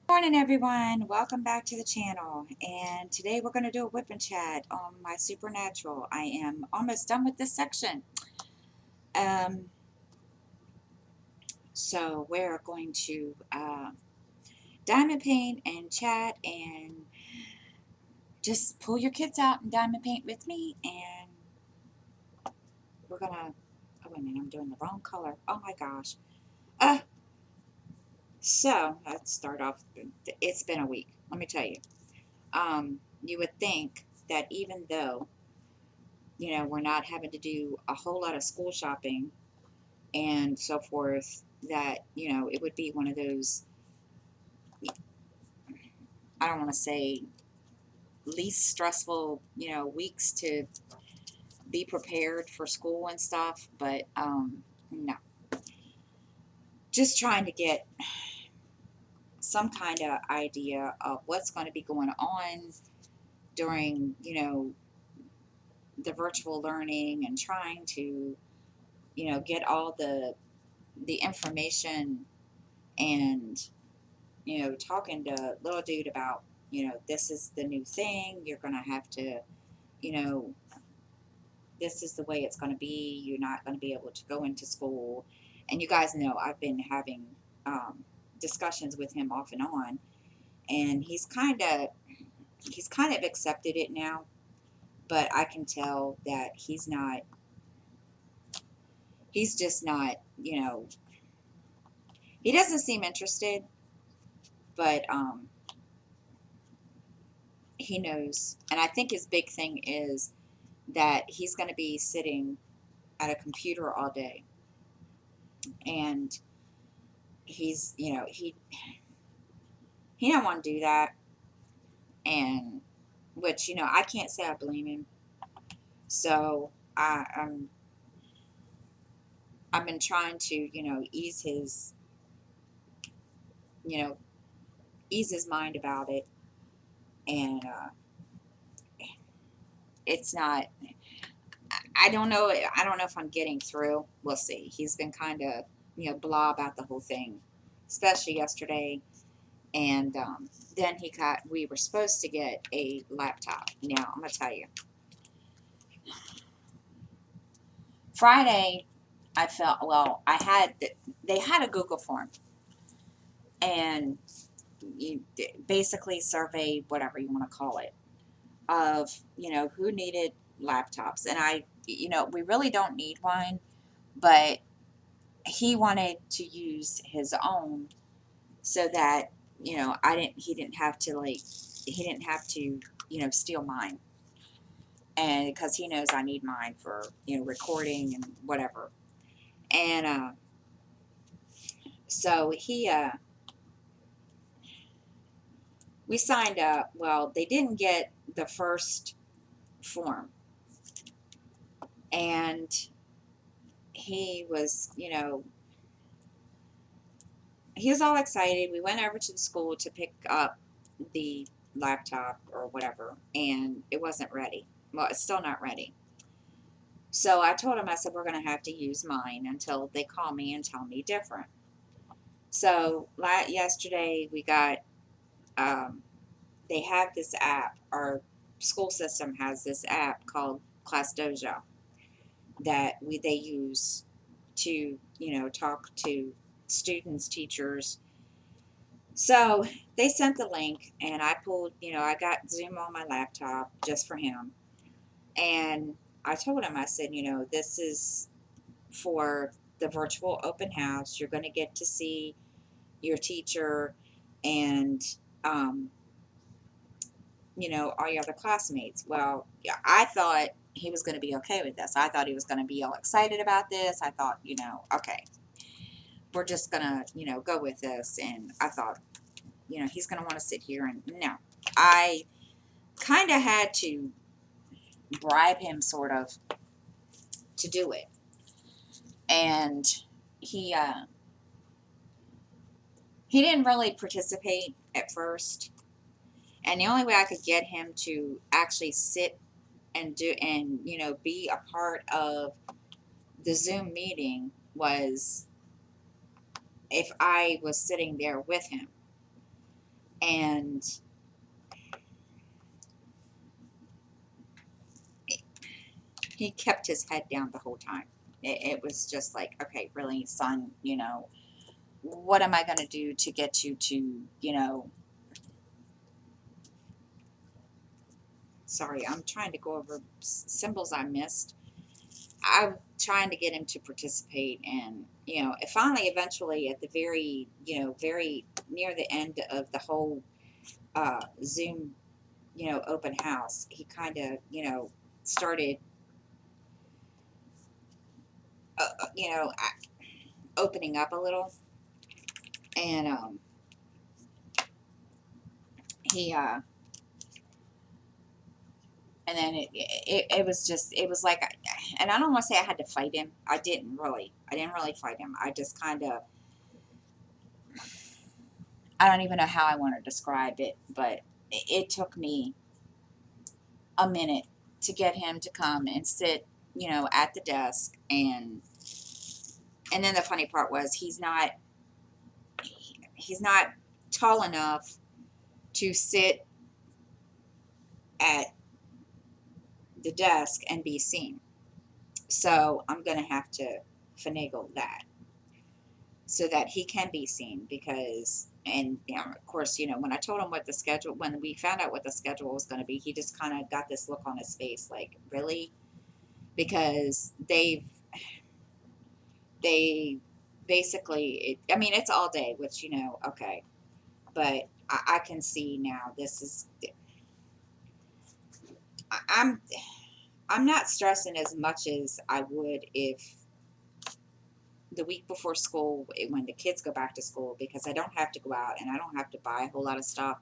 Morning everyone, welcome back to the channel, and today we're going to do a whip and chat on my supernatural. I am almost done with this section. um, so we're going to diamond paint and chat and just pull your kids out and diamond paint with me, and we're gonna, oh wait a minute, I'm doing the wrong color, oh my gosh. uh, so let's start off. It's been a week, let me tell you. You would think that even though we're not having to do a whole lot of school shopping and so forth, that, it would be one of those, I don't want to say least stressful, weeks to be prepared for school and stuff, but no. Just trying to get some kind of idea of what's going to be going on during, the virtual learning, and trying to, get all the information, and talking to little dude about, this is the new thing. You're going to have to, you know, this is the way it's going to be. You're not going to be able to go into school. And you guys know I've been having discussions with him off and on, and he's kind of accepted it now, but I can tell that he's just not, he doesn't seem interested, but he knows. And I think his big thing is that he's going to be sitting at a computer all day, and he's he don't want to do that. And which, I can't say I blame him. So I've been trying to, you know ease his mind about it. And it's not, I don't know if I'm getting through. We'll see. He's been kind of, blah about the whole thing, especially yesterday. And then we were supposed to get a laptop. Now I'm gonna tell you, Friday I felt, well, they had a Google form, and you basically survey, whatever you want to call it, of, who needed laptops. And we really don't need one, but he wanted to use his own, so that, he didn't have to, steal mine. And because he knows I need mine for, recording and whatever. And so we signed up. Well, they didn't get the first form, and he was, he was all excited. We went over to the school to pick up the laptop or whatever, and it wasn't ready. Well, it's still not ready. So I told him, I said, we're going to have to use mine until they call me and tell me different. So yesterday we got, um, they have this app. Our school system has this app called Class Dojo that they use to, talk to students, teachers. So they sent the link, and I pulled, I got Zoom on my laptop just for him. And I told him, I said, this is for the virtual open house. You're going to get to see your teacher and, um, all your other classmates. Well, yeah, I thought he was going to be okay with this. I thought he was going to be all excited about this. I thought, okay, we're just going to, go with this. And I thought, he's going to want to sit here. And no, I kind of had to bribe him, sort of, to do it. And he, he didn't really participate at first. And the only way I could get him to actually sit and do, and, be a part of the Zoom meeting was if I was sitting there with him. And he kept his head down the whole time. It was just like, okay, really, son, what am I going to do to get you to, sorry, I'm trying to go over symbols I missed. I'm trying to get him to participate, and finally, eventually, at the very, very near the end of the whole Zoom, open house, he kind of, started, opening up a little, and he and then it was just, it was like, and I don't want to say I had to fight him. I didn't really fight him. I just kind of, I don't even know how I want to describe it, but it took me a minute to get him to come and sit, at the desk. And then the funny part was, he's not tall enough to sit at the desk and be seen. So I'm going to have to finagle that so that he can be seen, because, and of course, when I told him what the schedule, when we found out what the schedule was going to be, he just kind of got this look on his face like, really? Because they basically, I mean, it's all day, which, okay, but I can see now, this is, I- I'm I'm not stressing as much as I would if the week before school, when the kids go back to school, because I don't have to go out and I don't have to buy a whole lot of stuff.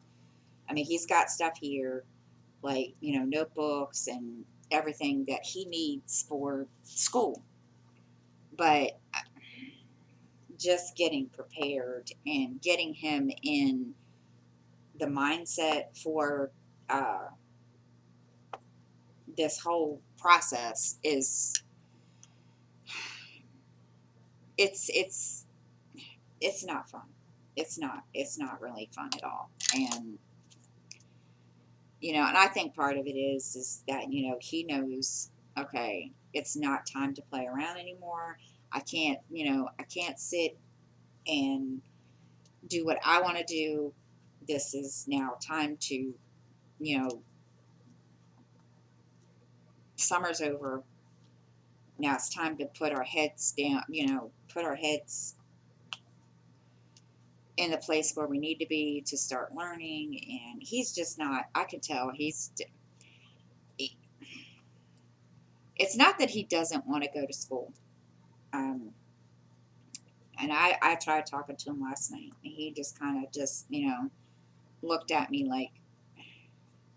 I mean, he's got stuff here, like, notebooks and everything that he needs for school. But just getting prepared and getting him in the mindset for uh, this whole process is, it's it's not fun. It's not really fun at all. And and I think part of it is that he knows, okay, it's not time to play around anymore. I can't sit and do what I want to do. This is now time to, you know summer's over. Now it's time to put our heads down, put our heads in the place where we need to be to start learning. And he's just not, I can tell it's not that he doesn't want to go to school. Um, and I tried talking to him last night, and he just kind of just, looked at me like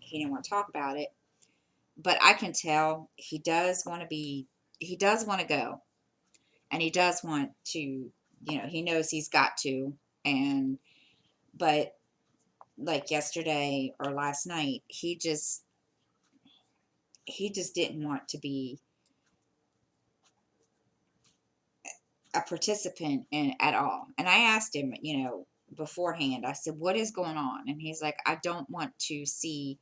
he didn't want to talk about it. But I can tell he does want to go, and he does want to, he knows he's got to. And, but like yesterday or last night, he just didn't want to be a participant in at all. And I asked him, beforehand, I said, what is going on? And he's like, I don't want to see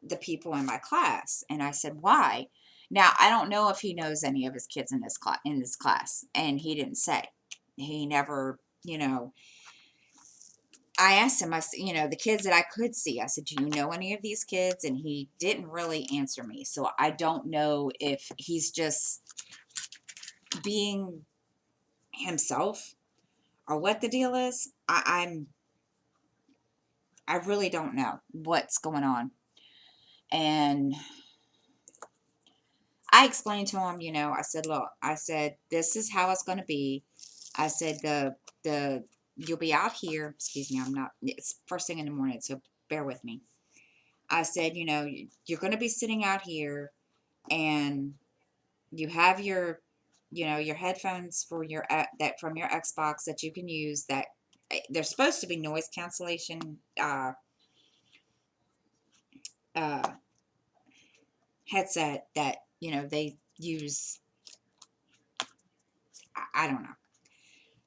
the people in my class. And I said, why? Now, I don't know if he knows any of his kids in this class, and he didn't say. He never, I asked him, I said, the kids that I could see, I said, do you know any of these kids? And he didn't really answer me. So I don't know if he's just being himself or what the deal is. I really don't know what's going on. And I explained to him, I said, look, I said, this is how it's going to be. I said, the you'll be out here. Excuse me, I'm not, it's first thing in the morning, so bear with me. I said, you're going to be sitting out here, and you have your headphones for that from your Xbox that you can use, that there's supposed to be noise cancellation uh, headset that they use. I don't know.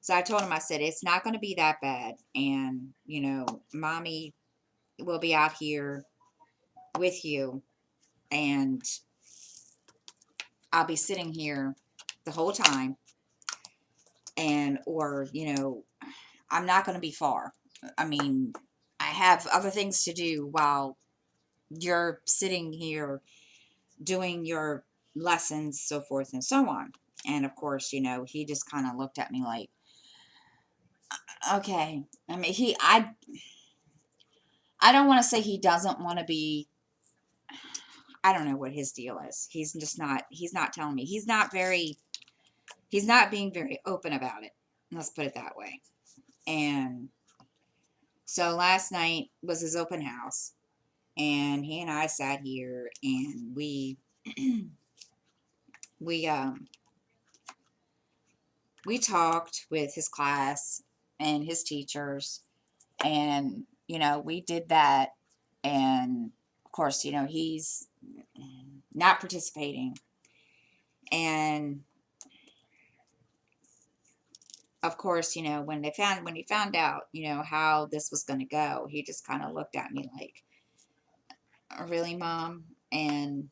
So I told him, I said, it's not going to be that bad. And, mommy will be out here with you. And I'll be sitting here the whole time. Or, I'm not going to be far. I mean, I have other things to do while you're sitting here doing your lessons, so forth and so on. And of course, he just kind of looked at me like, okay. I mean, I don't want to say he doesn't want to be. I don't know what his deal is. He's not telling me. He's not being very open about it. Let's put it that way. And so last night was his open house, and he and I sat here and we we talked with his class and his teachers, and we did that. And of course, he's not participating. And of course, when he found out, how this was going to go, he just kind of looked at me like, really, mom? And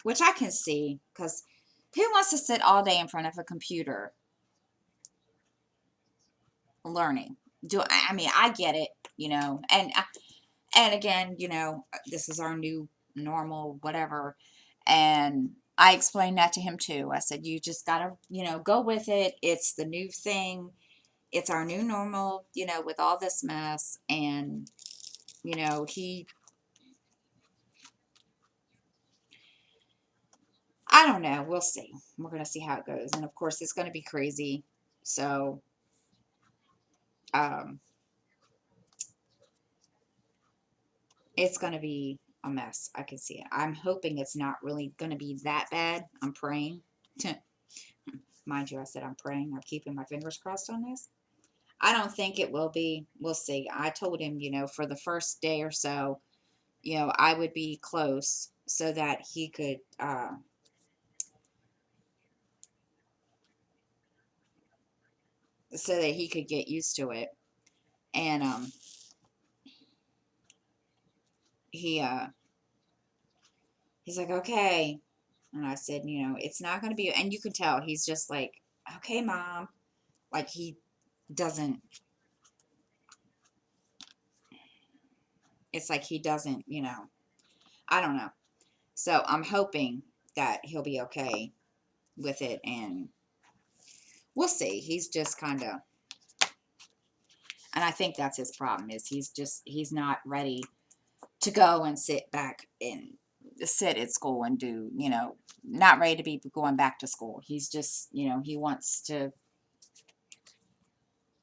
which I can see, because who wants to sit all day in front of a computer learning? I mean, I get it, and again, this is our new normal, whatever. And I explained that to him too. I said, you just gotta, go with it. It's the new thing. It's our new normal, with all this mess. And, I don't know. We'll see. We're going to see how it goes. And of course, it's going to be crazy. So, um, it's going to be a mess. I can see it. I'm hoping it's not really going to be that bad. I'm praying. Mind you, I said I'm praying. I'm keeping my fingers crossed on this. I don't think it will be. We'll see. I told him, for the first day or so, I would be close so that he could, get used to it. And he he's like, okay. And I said, it's not going to be, and you can tell he's just like, okay, mom. Like he doesn't, it's like he doesn't, I don't know. So I'm hoping that he'll be okay with it, and we'll see. He's just kind of, and I think that's his problem, is he's not ready to go and sit back and sit at school and do, not ready to be going back to school. He's just, he wants to,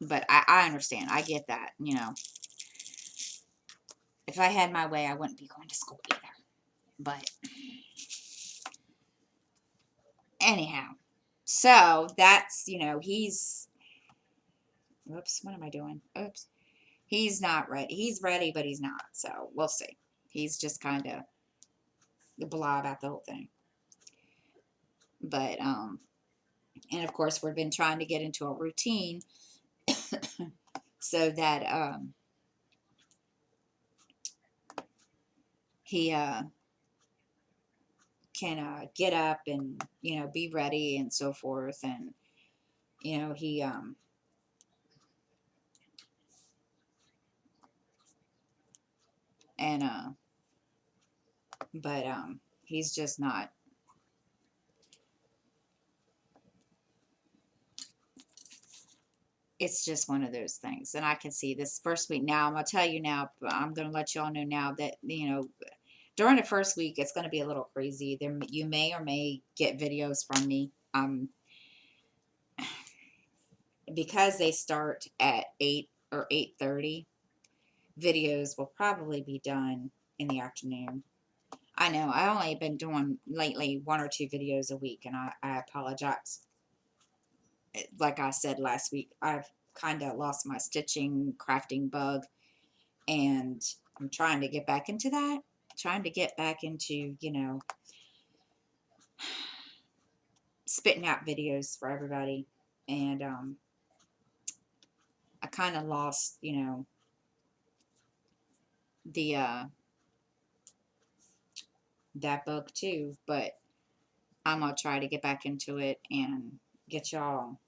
but I understand. I get that, if I had my way, I wouldn't be going to school either. But anyhow, so that's, he's, whoops, what am I doing? Oops. He's not ready. He's ready, but he's not. So we'll see. He's just kind of blah about the whole thing. But, and of course, we've been trying to get into a routine so that, he, can, get up and, be ready and so forth. And, he, and, but, he's just not. It's just one of those things. And I can see this first week now. I'm going to tell you now, I'm going to let you all know now that, during the first week, it's going to be a little crazy. There, you may or may get videos from me. Because they start at 8 or 8:30, videos will probably be done in the afternoon. I know I only been doing lately 1 or 2 videos a week, and I apologize. Like I said last week, I've kind of lost my stitching, crafting bug, and I'm trying to get back into that. Trying to get back into, spitting out videos for everybody. And kind of lost, the that bug too, but I'm gonna try to get back into it and get y'all,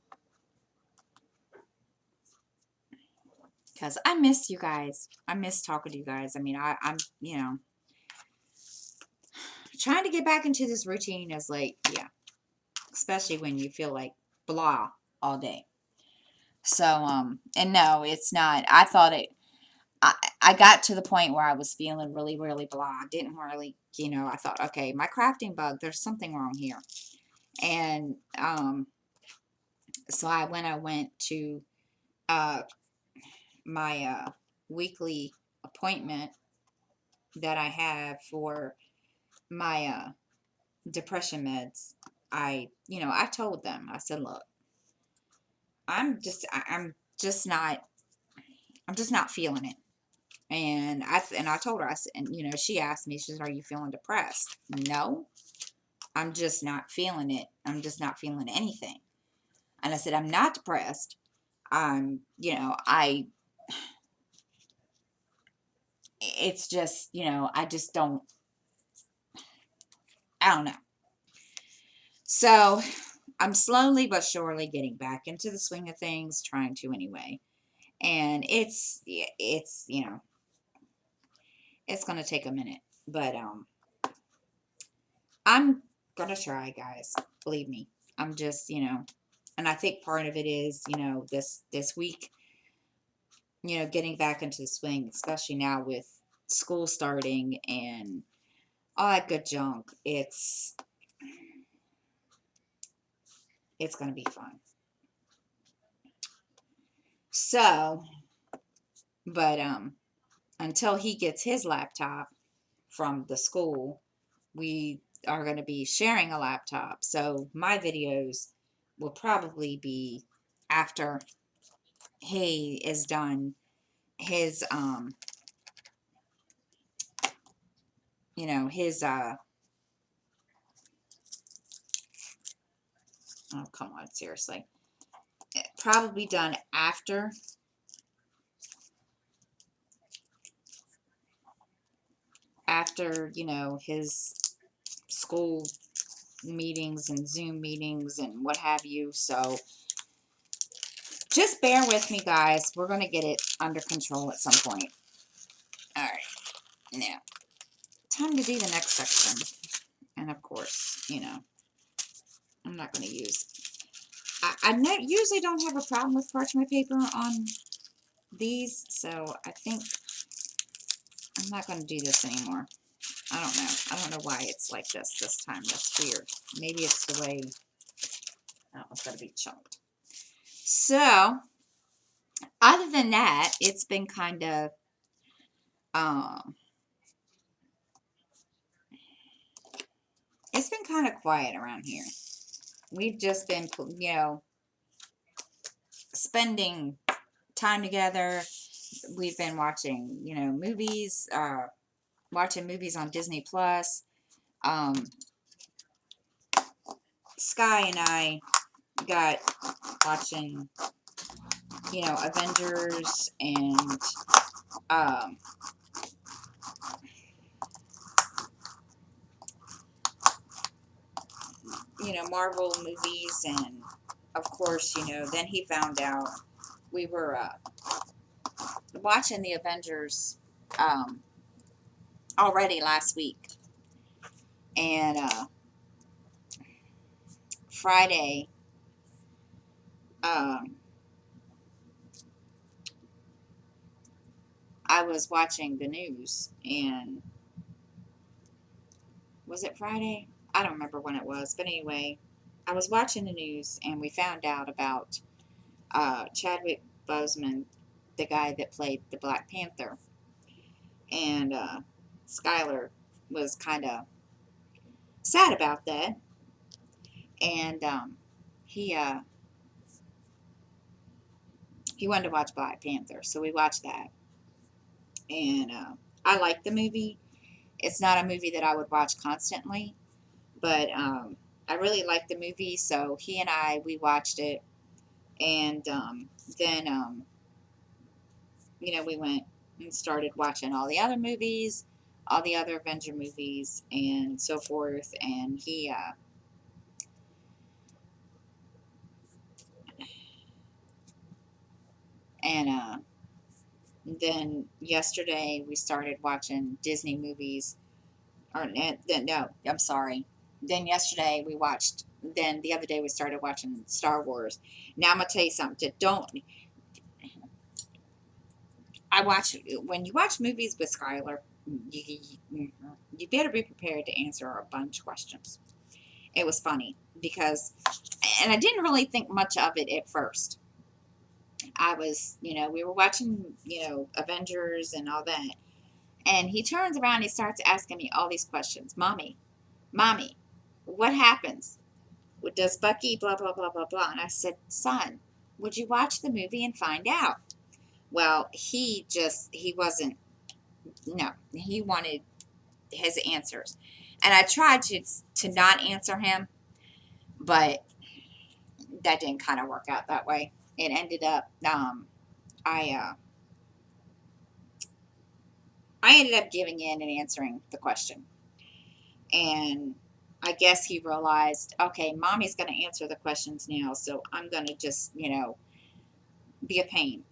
because I miss you guys. I miss talking to you guys. I mean, I'm, trying to get back into this routine is like, yeah, especially when you feel like blah all day. So, and no, it's not. I thought I got to the point where I was feeling really, really blah. I didn't really, I thought, okay, my crafting bug, there's something wrong here. And, so I went to, uh, my, weekly appointment that I have for my, depression meds. I told them, I said, look, I'm just not feeling it. And I told her, I said, and she asked me, she said, are you feeling depressed? No, I'm just not feeling it. I'm just not feeling anything. And I said, I'm not depressed. I'm, it's just, I don't know. So I'm slowly but surely getting back into the swing of things, trying to anyway. And it's going to take a minute, but, I'm going to try, guys. Believe me. I'm just, and I think part of it is, this week, getting back into the swing, especially now with school starting and all that good junk. It's going to be fun. So, but until he gets his laptop from the school, we are going to be sharing a laptop. So my videos will probably be after he is done his his oh, come on, seriously, probably done after his school meetings and Zoom meetings and what have you. So just bear with me, guys. We're going to get it under control at some point. All right, now time to do the next section. And of course, I'm not going to use, usually don't have a problem with parchment paper on these, so I think I'm not going to do this anymore. I don't know. I don't know why it's like this time. That's weird. Maybe it's the way, oh, it's got to be chunked. So, other than that, it's been kind of, quiet around here. We've just been, spending time together. We've been watching, movies, watching movies on Disney Plus. Sky and I got watching, Avengers and, Marvel movies. And of course, then he found out we were watching the Avengers already last week. And Friday, I was watching the news, and was it Friday? I don't remember when it was, but anyway, I was watching the news, and we found out about Chadwick Boseman, the guy that played the Black Panther, and Skylar was kind of sad about that, and he he wanted to watch Black Panther, so we watched that, and I liked the movie. It's not a movie that I would watch constantly, but I really liked the movie, so he and we watched it, and then we went and started watching all the other movies, all the other Avenger movies, and so forth. And and then yesterday we started watching Disney movies. Or no, I'm sorry. Then yesterday we watched. Then the other day we started watching Star Wars. Now I'm gonna tell you something. Don't I watch when you watch movies with Skylar, you better be prepared to answer a bunch of questions. It was funny because, and I didn't really think much of it at first. I was, we were watching, Avengers and all that, and he turns around, and he starts asking me all these questions. Mommy, what happens? Does Bucky blah blah blah blah blah? And I said, son, would you watch the movie and find out? Well, he wasn't. No, he wanted his answers, and I tried to not answer him, but that didn't kind of work out that way. It ended up I I ended up giving in and answering the question, and I guess he realized, okay, mommy's going to answer the questions now, so I'm going to just be a pain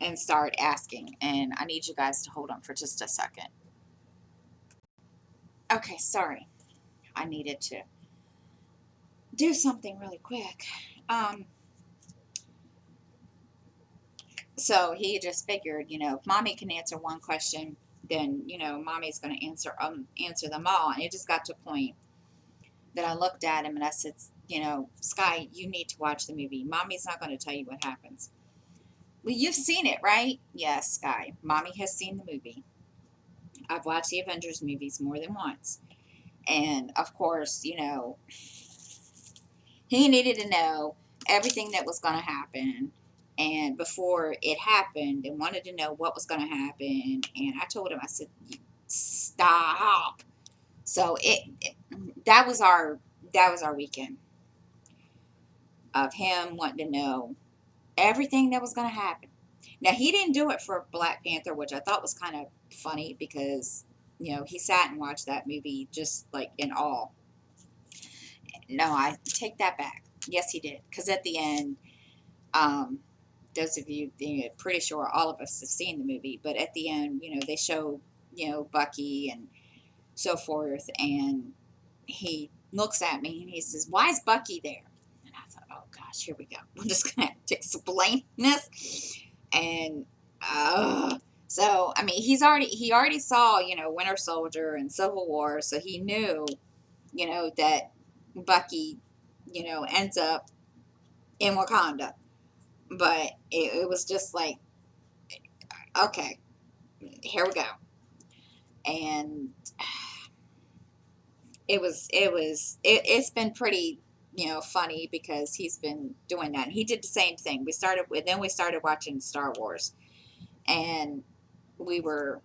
and start asking. And I need you guys to hold on for just a second. Okay, sorry, I needed to do something really quick. So he just figured, if mommy can answer one question, then mommy's going to answer them all. And it just got to a point that I looked at him and I said, Sky, you need to watch the movie. Mommy's not going to tell you what happens. Well, you've seen it, right? Yes, Sky. Mommy has seen the movie. I've watched the Avengers movies more than once. And of course, he needed to know everything that was going to happen. And before it happened, and wanted to know what was going to happen. And I told him, I said, stop. So that was our weekend of him wanting to know everything that was going to happen. Now he didn't do it for Black Panther, which I thought was kind of funny because he sat and watched that movie just like in awe. No, I take that back. Yes, he did, because at the end, those of you, pretty sure all of us have seen the movie, but at the end, they show Bucky and so forth, and he looks at me and he says, "Why is Bucky there?" And I thought, "Oh gosh, here we go. We're just gonna have to explain this." And so I mean, he already saw Winter Soldier and Civil War, so he knew that Bucky ends up in Wakanda. But it was just like, okay, here we go. And it's been pretty funny because he's been doing that. And he did the same thing. We started watching Star Wars, and we were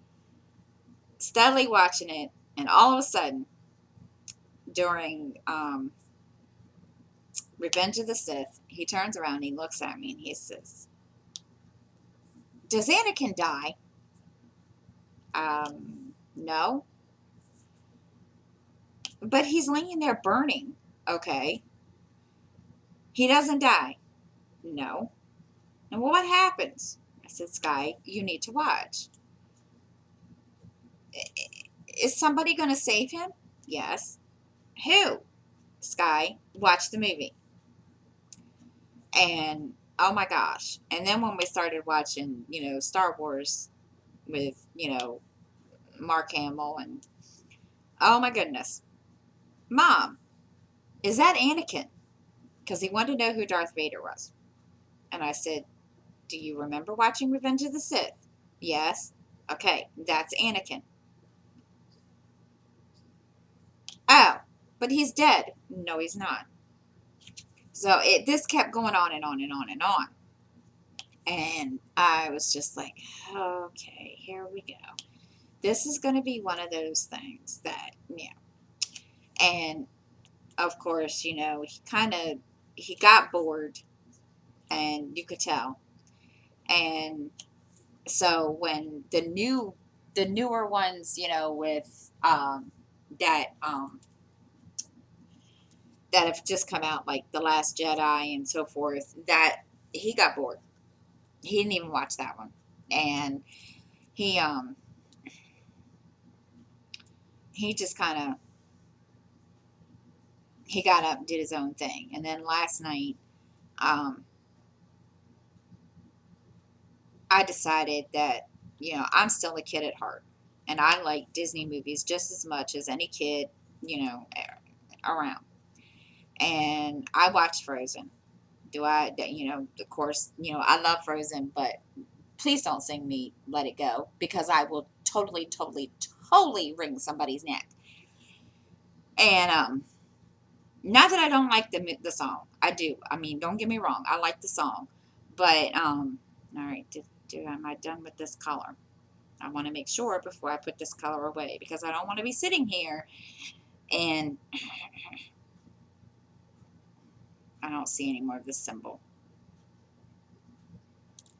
steadily watching it, and all of a sudden during Revenge of the Sith, he turns around and he looks at me and he says, "Does Anakin die?" No. But he's laying there burning. Okay. He doesn't die. No. And what happens? I said, Sky, you need to watch. Is somebody going to save him? Yes. Who? Sky, watch the movie. And oh my gosh. And then when we started watching, Star Wars with, Mark Hamill, and oh my goodness. Mom, is that Anakin? Because he wanted to know who Darth Vader was. And I said, do you remember watching Revenge of the Sith? Yes. Okay, that's Anakin. Oh, but he's dead. No, he's not. So this kept going on and on and on and on. And I was just like, okay, here we go. This is going to be one of those things that, And of course, he got bored, and you could tell. And so when the newer ones, with that that have just come out, like The Last Jedi and so forth, that he got bored. He didn't even watch that one. And he he just kind of he got up and did his own thing. And then last night, um, I decided that, I'm still a kid at heart. And I like Disney movies just as much as any kid, around. And I watched Frozen. Of course, I love Frozen, but please don't sing me Let It Go, because I will totally, totally, totally wring somebody's neck. And not that I don't like the song. I do. I mean, don't get me wrong. I like the song. But, all right, am I done with this color? I want to make sure before I put this color away, because I don't want to be sitting here and I don't see any more of this symbol.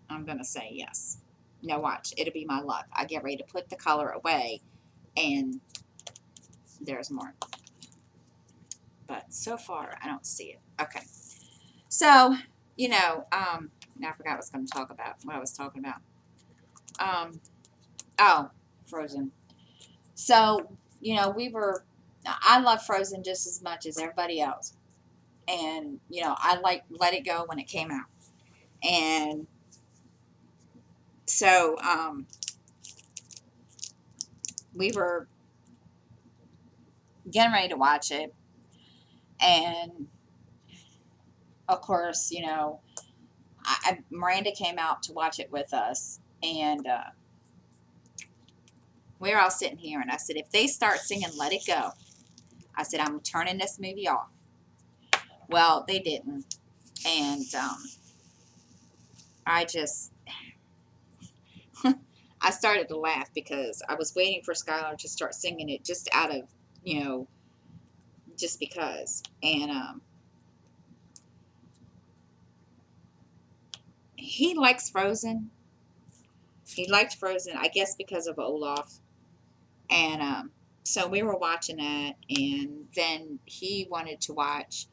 I'm going to say yes. Now watch. It'll be my luck. I get ready to put the color away and there's more. But so far, I don't see it. Okay. So, now I forgot what I was talking about. Oh, Frozen. So, I love Frozen just as much as everybody else. And, I like Let It Go when it came out. And so, we were getting ready to watch it. And, of course, Miranda came out to watch it with us. And we were all sitting here. And I said, if they start singing Let It Go, I said, I'm turning this movie off. Well, they didn't. And I just, I started to laugh because I was waiting for Skylar to start singing it just out of, just because. And he likes Frozen. He liked Frozen, I guess, because of Olaf. And so we were watching that, and then he wanted to watch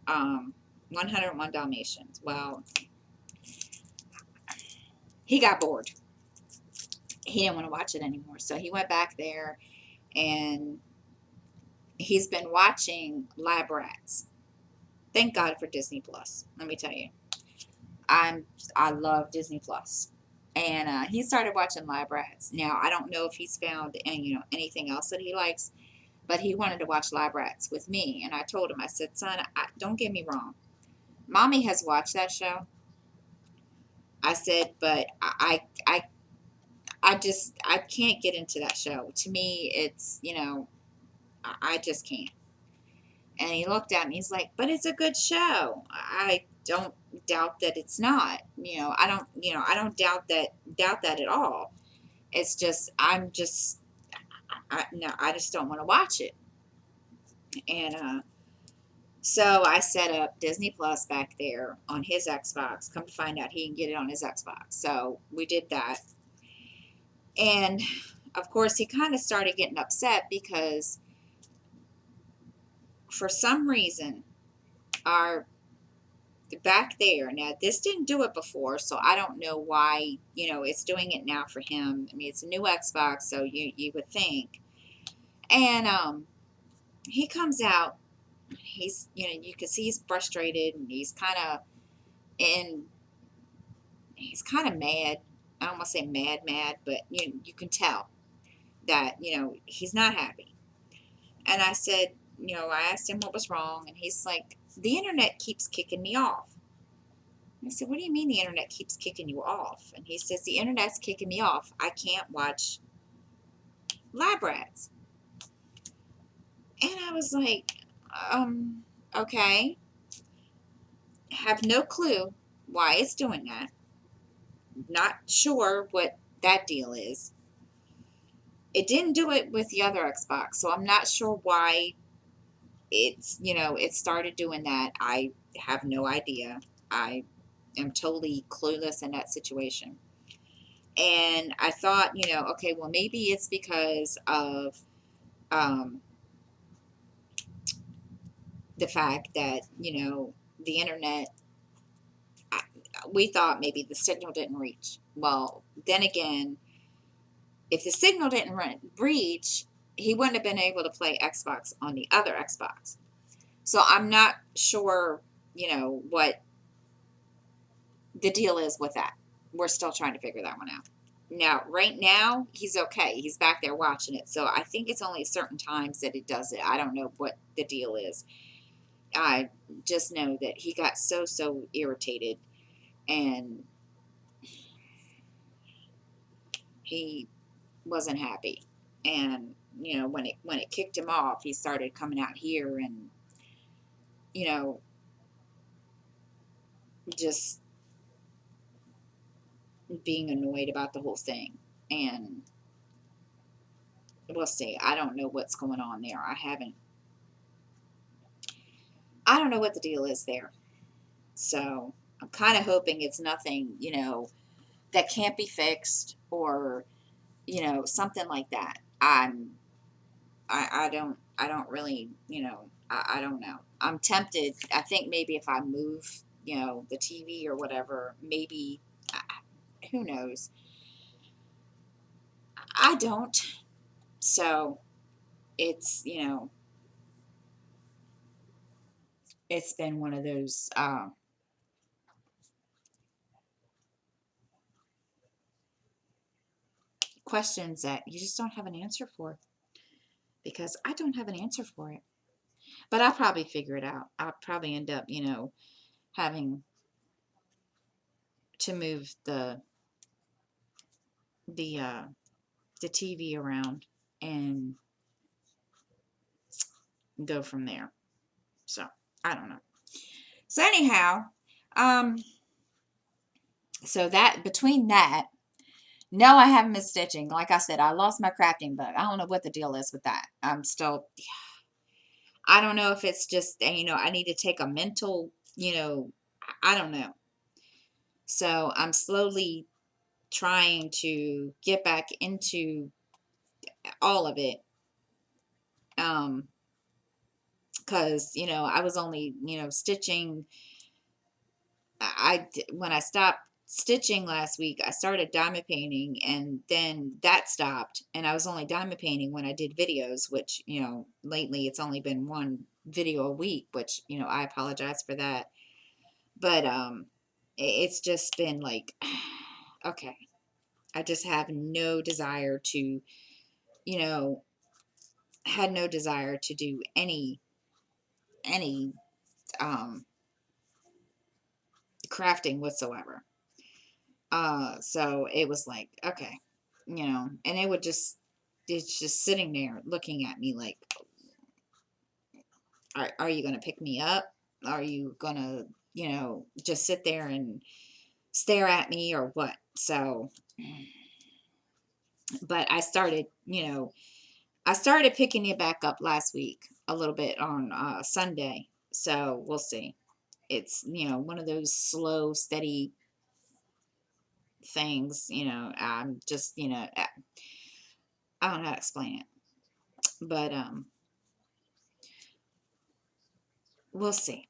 101 Dalmatians. Well, he got bored. He didn't want to watch it anymore. So he went back there, and he's been watching Lab Rats. Thank God for Disney Plus. Let me tell you, I love Disney Plus, and he started watching Lab Rats. Now I don't know if he's found anything else that he likes, but he wanted to watch Lab Rats with me, and I told him, I said, son, don't get me wrong, Mommy has watched that show. I said, but I can't get into that show. To me, it's I just can't. And he looked at me. He's like, "But it's a good show." I don't doubt that it's not. I don't doubt that at all. It's just no, I just don't want to watch it. And so I set up Disney Plus back there on his Xbox. Come to find out, he can get it on his Xbox. So we did that. And of course, he kind of started getting upset because for some reason, our back there. Now, this didn't do it before, so I don't know why, it's doing it now for him. I mean, it's a new Xbox, so you would think. And he comes out, he's, you can see he's frustrated, and in he's kind of mad. I don't want to say mad, but you can tell that, he's not happy. And I said, I asked him what was wrong, and he's like, the internet keeps kicking me off. I said, what do you mean the internet keeps kicking you off? And he says, the internet's kicking me off. I can't watch Lab Rats. And I was like, okay. Have no clue why it's doing that. Not sure what that deal is. It didn't do it with the other Xbox, so I'm not sure why it started doing that. I have no idea. am totally clueless in that situation. And I thought, okay, well, maybe it's because of um, the fact that, the internet, I, we thought maybe the signal didn't reach. Well, then again, if the signal didn't reach, he wouldn't have been able to play Xbox on the other Xbox. So I'm not sure, what the deal is with that. We're still trying to figure that one out. Now, right now, he's okay. He's back there watching it. So I think it's only certain times that it does it. I don't know what the deal is. I just know that he got so irritated, and he wasn't happy. And when it kicked him off, he started coming out here and you know just being annoyed about the whole thing. And we'll see. I don't know what's going on there. I don't know what the deal is there. So I'm kind of hoping it's nothing, that can't be fixed, or, something like that. I don't really, I don't know. I'm tempted. I think maybe if I move, the TV or whatever, maybe, who knows? I don't. So it's, it's been one of those questions that you just don't have an answer for, because I don't have an answer for it. But I'll probably figure it out. I'll probably end up, having to move the uh, the TV around and go from there. So I don't know. So anyhow, um, so that between that, no, I haven't been stitching. Like I said, I lost my crafting book. I don't know what the deal is with that. I'm still. I don't know if it's just I need to take a mental. I don't know. So I'm slowly trying to get back into all of it. Because I was only stitching. When I stopped stitching last week, I started diamond painting, and then that stopped, and I was only diamond painting when I did videos, which lately it's only been one video a week, which I apologize for that. But it's just been like, okay, I just have no desire to, you know had no desire to do any um crafting whatsoever. So it was like, okay, and it's just sitting there looking at me like, are you gonna pick me up? Are you gonna, just sit there and stare at me, or what? So, but I started picking it back up last week a little bit on Sunday. So we'll see. It's, one of those slow, steady things. I'm just, I don't know how to explain it, but we'll see.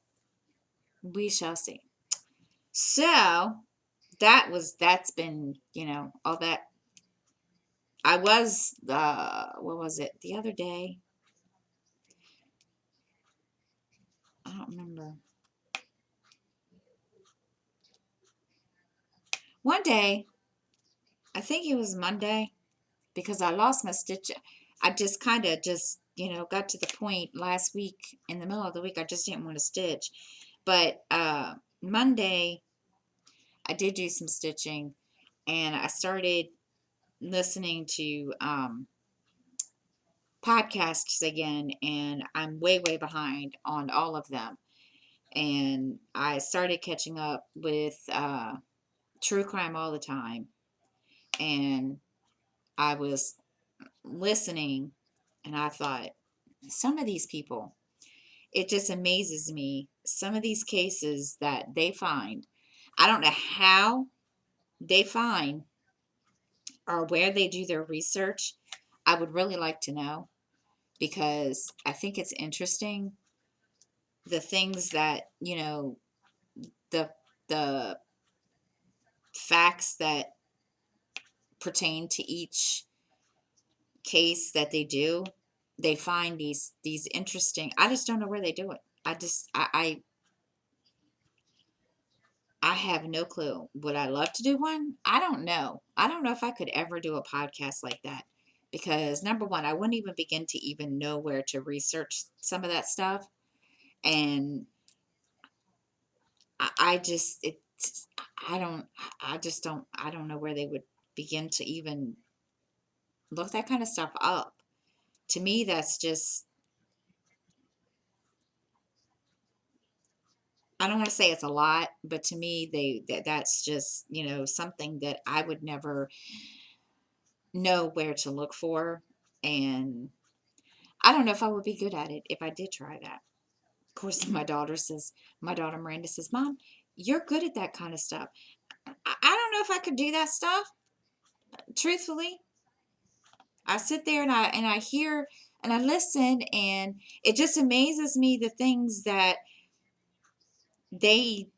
We shall see. So that's been, all that. I was what was it the other day? I don't remember. One day, I think it was Monday, because I lost my stitch. I just kind of just, got to the point last week in the middle of the week. I just didn't want to stitch. But Monday, I did do some stitching, and I started listening to podcasts again, and I'm way behind on all of them. And I started catching up with True Crime All the Time, and I was listening, and I thought, some of these people, it just amazes me. Some of these cases that they find, I don't know how they find or where they do their research. I would really like to know because I think it's interesting the things that, the the facts that pertain to each case that they do. They find these interesting. I just don't know where they do it. I have no clue. Would I love to do one? I don't know. I don't know if I could ever do a podcast like that because number one, I wouldn't even begin to even know where to research some of that stuff, and I just it's I don't I just don't I don't know where they would begin to even look that kind of stuff up. To me, that's just I don't want to say it's a lot, but to me, that's just something that I would never know where to look for, and I don't know if I would be good at it if I did try that. Of course, my daughter Miranda says, "Mom, you're good at that kind of stuff." I don't know if I could do that stuff. Truthfully, I sit there and I hear and I listen, and it just amazes me the things that they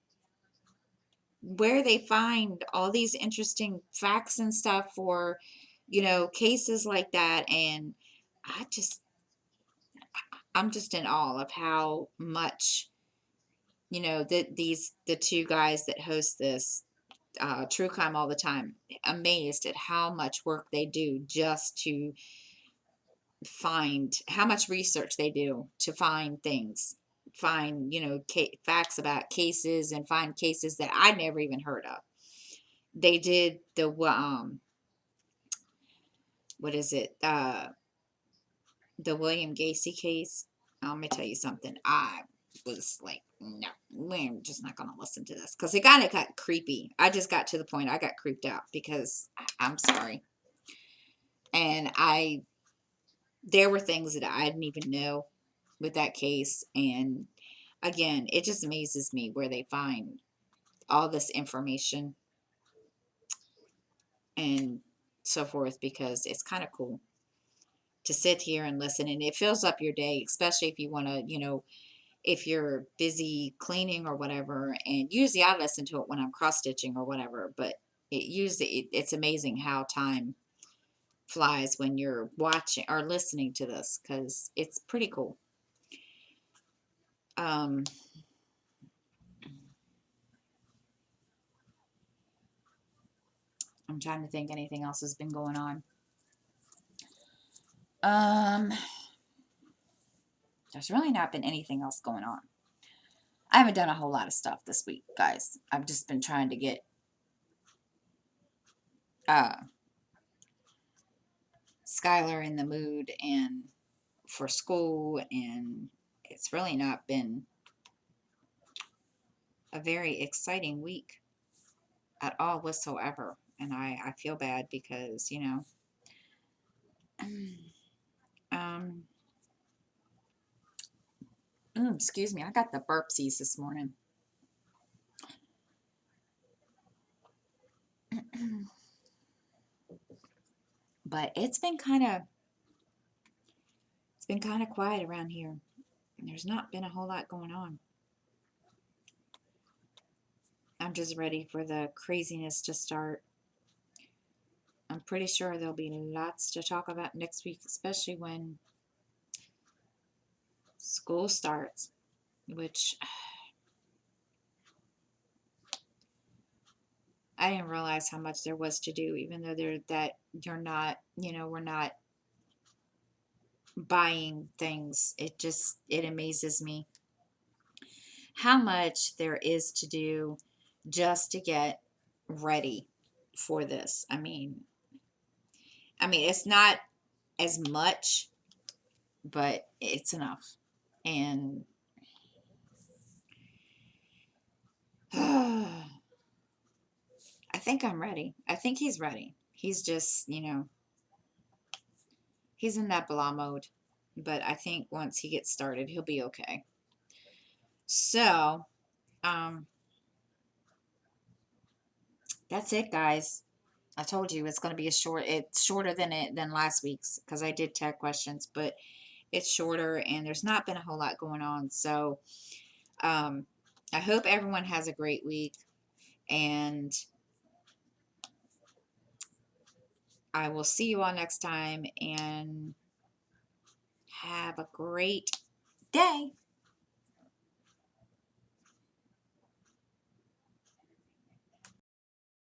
where they find all these interesting facts and stuff for cases like that, and I just I'm just in awe of how much the two guys that host this true crime all the time, amazed at how much work they do just to find how much research they do to find things, find facts about cases, and find cases that I never even heard of. They did the what is it the William Gacy case. Let me tell you something. I was like, no, we're just not going to listen to this because it kind of got creepy. I just got to the point I got creeped out because I'm sorry. And there were things that I didn't even know with that case. And again, it just amazes me where they find all this information and so forth because it's kind of cool to sit here and listen, and it fills up your day, especially if you want to, if you're busy cleaning or whatever. And usually I listen to it when I'm cross stitching or whatever, but it's amazing how time flies when you're watching or listening to this because it's pretty cool. Um, I'm trying to think anything else has been going on. Um, there's really not been anything else going on. I haven't done a whole lot of stuff this week, guys. I've just been trying to get uh Skylar in the mood and for school, and it's really not been a very exciting week at all whatsoever. And I feel bad because, um, excuse me, I got the burpsies this morning. But it's been kind of quiet around here. There's not been a whole lot going on. I'm just ready for the craziness to start. I'm pretty sure there'll be lots to talk about next week, especially when school starts, which I didn't realize how much there was to do, even though you're not, we're not buying things. It amazes me how much there is to do just to get ready for this. I mean, it's not as much, but it's enough. And I think I'm ready. I think he's ready. He's just, he's in that blah mode. But I think once he gets started, he'll be okay. So, um, That's it, guys. I told you it's going to be it's shorter than last week's because I did tag questions, but it's shorter and there's not been a whole lot going on. So, um, I hope everyone has a great week, and I will see you all next time, and have a great day.